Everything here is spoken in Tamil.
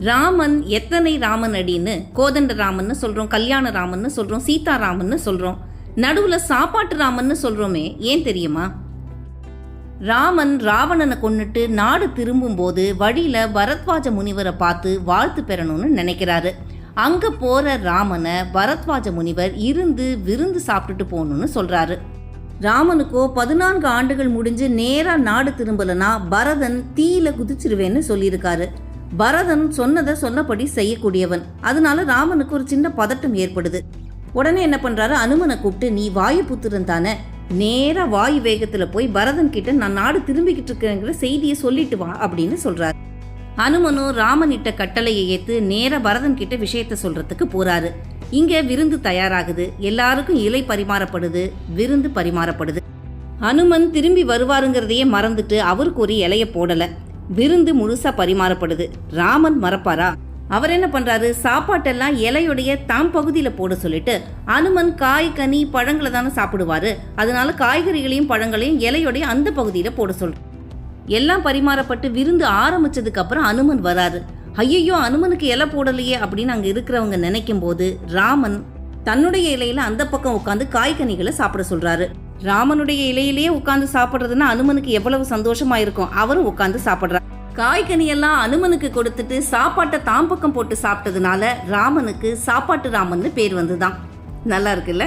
ராமன் எத்தனை ராமன் அடின்னு கோதண்ட ராமன்னு சொல்கிறோம், கல்யாண ராமன்னு சொல்கிறோம், சீதாராமன்னு சொல்கிறோம். நடுவில் சாப்பாட்டு ராமன்னு சொல்கிறோமே, ஏன் தெரியுமா? ராமன் ராவணனை கொன்னுட்டு நாடு திரும்பும்போது வழியில் பரத்வாஜ முனிவரை பார்த்து வாழ்த்து பெறணும்னு நினைக்கிறாரு. அங்கே போகிற ராமனை பரத்வாஜ முனிவர் இருந்து விருந்து சாப்பிட்டுட்டு போகணும்னு சொல்கிறாரு. ராமனுக்கோ 14 ஆண்டுகள் முடிஞ்சு நேராக நாடு திரும்பலைன்னா பரதன் தீயில குதிச்சிருவேன்னு சொல்லியிருக்காரு. பரதன் சொன்னதை சொன்னபடி செய்யக்கூடியவன். அதனால ராமனுக்கு ஒரு சின்ன பதட்டம் ஏற்படுது. உடனே என்ன பண்றாரு, அனுமனை கூப்பிட்டு, நீ வாயு புத்திரன் தானே, நேரா வாயு வேகத்துல போய் பரதன் கிட்ட நான் நாடு திரும்பிக்கிட்டு இருக்கேங்கிற செய்தியை சொல்லிட்டு வா அப்படின்னு சொல்றாரு. அனுமனும் ராமனிட்ட கட்டளையை ஏத்து நேரா பரதன் கிட்ட விஷயத்த சொல்றதுக்கு போறாரு. இங்க விருந்து தயாராகுது. எல்லாருக்கும் இலை பரிமாறப்படுது, விருந்து பரிமாறப்படுது. அனுமன் திரும்பி வருவாருங்கிறதையே மறந்துட்டு அவருக்கு ஒரு இலைய போடல. விருந்து முழுசா பரிமாறப்படுது. ராமன் மறப்பாரா? அவர் என்ன பண்றாரு, சாப்பாட்டெல்லாம் இலையுடைய தாம் பகுதியில போட சொல்லிட்டு, அனுமன் காய் கனி பழங்களை தானே சாப்பிடுவாரு, அதனால காய்கறிகளையும் பழங்களையும் இலையுடைய அந்த பகுதியில போட சொல்ற. எல்லாம் பரிமாறப்பட்டு விருந்து ஆரம்பிச்சதுக்கு அப்புறம் அனுமன் வராரு. ஐயோ, அனுமனுக்கு இலை போடலையே அப்படின்னு அங்க இருக்கிறவங்க நினைக்கும் போது ராமன் தன்னுடைய இலையில அந்த பக்கம் உட்காந்து காய்கனிகளை சாப்பிட சொல்றாரு. ராமனுடைய இலையிலேயே உட்காந்து சாப்பிட்றதுன்னா அனுமனுக்கு எவ்வளவு சந்தோஷமா இருக்கும். அவரும் உட்காந்து சாப்பிட்றார். காய்கனியெல்லாம் அனுமனுக்கு கொடுத்துட்டு சாப்பாட்டை தாம் பக்கம் போட்டு சாப்பிட்டதுனால ராமனுக்கு சாப்பாட்டு ராமன்னு பேர் வந்துதான். நல்லா இருக்குல்ல?